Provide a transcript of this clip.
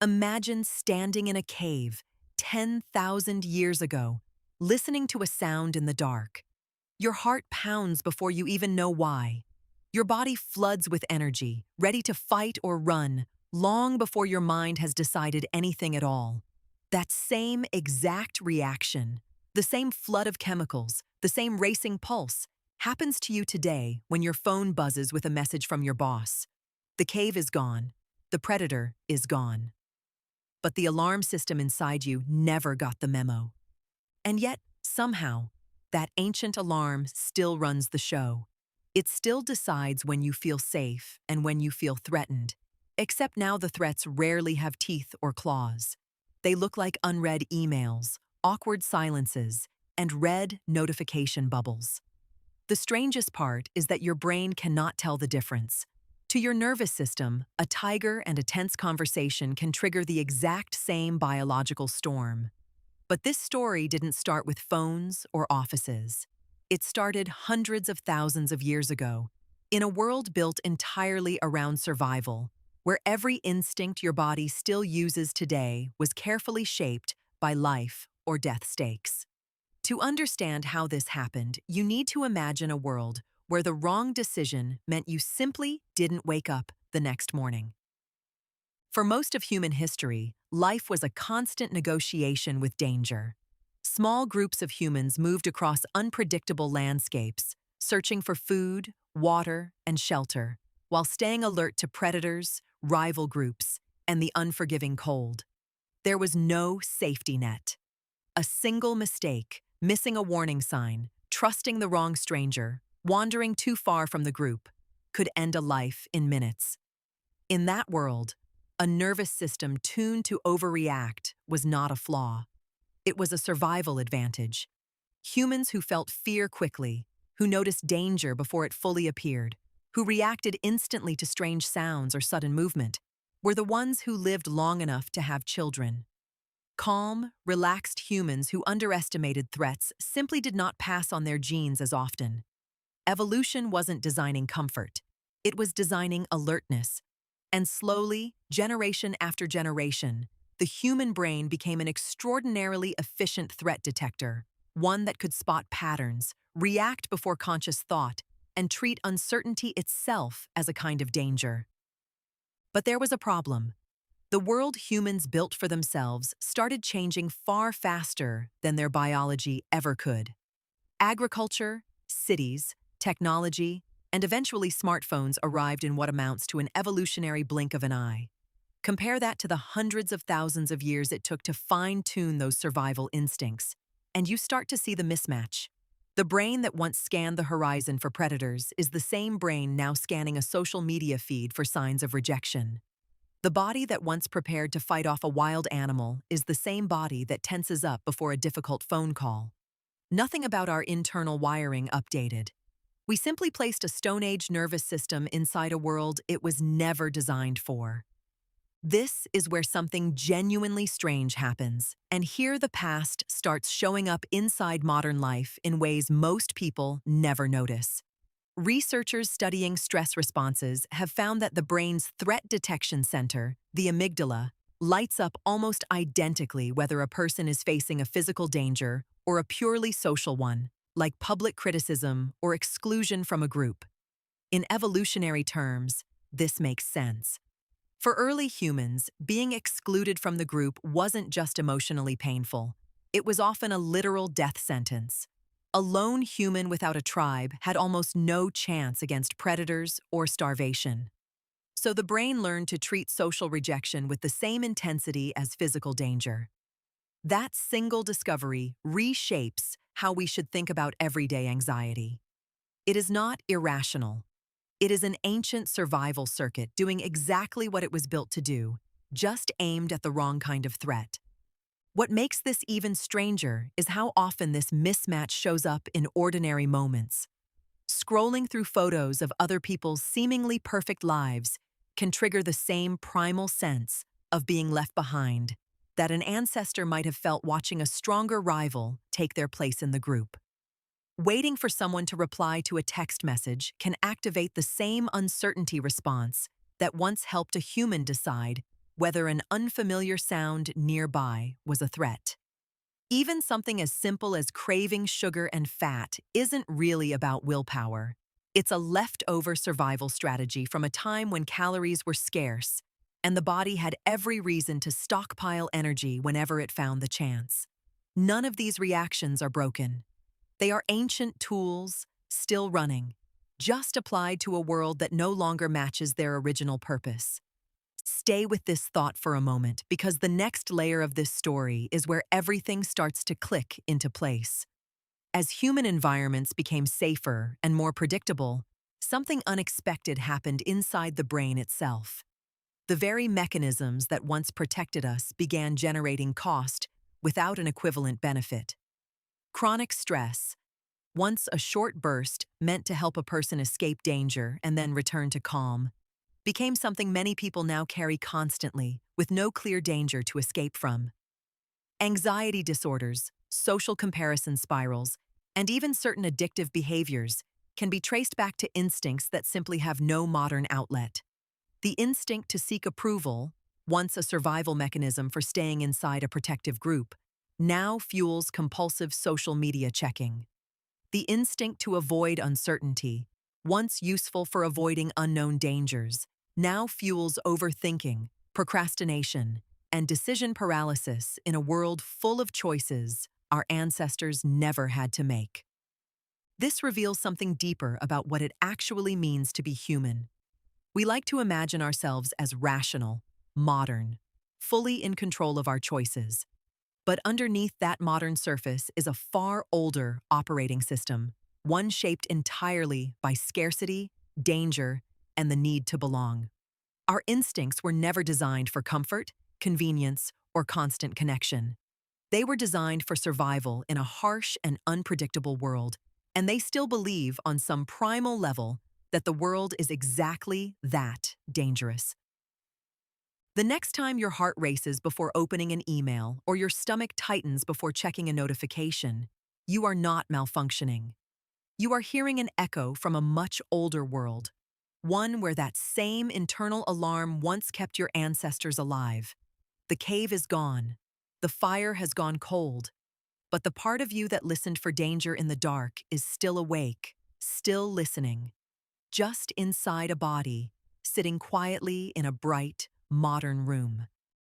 Imagine standing in a cave 10,000 years ago, listening to a sound in the dark. Your heart pounds before you even know why. Your body floods with energy, ready to fight or run, long before your mind has decided anything at all. That same exact reaction, the same flood of chemicals, the same racing pulse, happens to you today when your phone buzzes with a message from your boss. The cave is gone. The predator is gone. But the alarm system inside you never got the memo. And yet, somehow, that ancient alarm still runs the show. It still decides when you feel safe and when you feel threatened. Except now the threats rarely have teeth or claws. They look like unread emails, awkward silences, and red notification bubbles. The strangest part is that your brain cannot tell the difference. To your nervous system, a tiger and a tense conversation can trigger the exact same biological storm. But this story didn't start with phones or offices. It started hundreds of thousands of years ago, in a world built entirely around survival, where every instinct your body still uses today was carefully shaped by life or death stakes. To understand how this happened, you need to imagine a world where the wrong decision meant you simply didn't wake up the next morning. For most of human history, life was a constant negotiation with danger. Small groups of humans moved across unpredictable landscapes, searching for food, water, and shelter, while staying alert to predators, rival groups, and the unforgiving cold. There was no safety net. A single mistake, missing a warning sign, trusting the wrong stranger, wandering too far from the group, could end a life in minutes. In that world, a nervous system tuned to overreact was not a flaw. It was a survival advantage. Humans who felt fear quickly, who noticed danger before it fully appeared, who reacted instantly to strange sounds or sudden movement, were the ones who lived long enough to have children. Calm, relaxed humans who underestimated threats simply did not pass on their genes as often. Evolution wasn't designing comfort. It was designing alertness. And slowly, generation after generation, the human brain became an extraordinarily efficient threat detector, one that could spot patterns, react before conscious thought, and treat uncertainty itself as a kind of danger. But there was a problem. The world humans built for themselves started changing far faster than their biology ever could. Agriculture, cities, technology, and eventually smartphones arrived in what amounts to an evolutionary blink of an eye. Compare that to the hundreds of thousands of years it took to fine-tune those survival instincts, and you start to see the mismatch. The brain that once scanned the horizon for predators is the same brain now scanning a social media feed for signs of rejection. The body that once prepared to fight off a wild animal is the same body that tenses up before a difficult phone call. Nothing about our internal wiring updated. We simply placed a Stone Age nervous system inside a world it was never designed for. This is where something genuinely strange happens, and here the past starts showing up inside modern life in ways most people never notice. Researchers studying stress responses have found that the brain's threat detection center, the amygdala, lights up almost identically whether a person is facing a physical danger or a purely social one, like public criticism or exclusion from a group. In evolutionary terms, this makes sense. For early humans, being excluded from the group wasn't just emotionally painful. It was often a literal death sentence. A lone human without a tribe had almost no chance against predators or starvation. So the brain learned to treat social rejection with the same intensity as physical danger. That single discovery reshapes how we should think about everyday anxiety. It is not irrational. It is an ancient survival circuit doing exactly what it was built to do, just aimed at the wrong kind of threat. What makes this even stranger is how often this mismatch shows up in ordinary moments. Scrolling through photos of other people's seemingly perfect lives can trigger the same primal sense of being left behind that an ancestor might have felt watching a stronger rival take their place in the group. Waiting for someone to reply to a text message can activate the same uncertainty response that once helped a human decide, whether an unfamiliar sound nearby was a threat. Even something as simple as craving sugar and fat isn't really about willpower. It's a leftover survival strategy from a time when calories were scarce, and the body had every reason to stockpile energy whenever it found the chance. None of these reactions are broken. They are ancient tools, still running, just applied to a world that no longer matches their original purpose. Stay with this thought for a moment, because the next layer of this story is where everything starts to click into place. As human environments became safer and more predictable, something unexpected happened inside the brain itself. The very mechanisms that once protected us began generating cost without an equivalent benefit. Chronic stress, once a short burst meant to help a person escape danger and then return to calm, became something many people now carry constantly, with no clear danger to escape from. Anxiety disorders, social comparison spirals, and even certain addictive behaviors can be traced back to instincts that simply have no modern outlet. The instinct to seek approval, once a survival mechanism for staying inside a protective group, now fuels compulsive social media checking. The instinct to avoid uncertainty, once useful for avoiding unknown dangers, now fuels overthinking, procrastination, and decision paralysis in a world full of choices our ancestors never had to make. This reveals something deeper about what it actually means to be human. We like to imagine ourselves as rational, modern, fully in control of our choices. But underneath that modern surface is a far older operating system, one shaped entirely by scarcity, danger, and the need to belong. Our instincts were never designed for comfort, convenience, or constant connection. They were designed for survival in a harsh and unpredictable world, and they still believe on some primal level that the world is exactly that dangerous. The next time your heart races before opening an email or your stomach tightens before checking a notification, you are not malfunctioning. You are hearing an echo from a much older world, one where that same internal alarm once kept your ancestors alive. The cave is gone. The fire has gone cold. But the part of you that listened for danger in the dark is still awake, still listening, just inside a body, sitting quietly in a bright, modern room.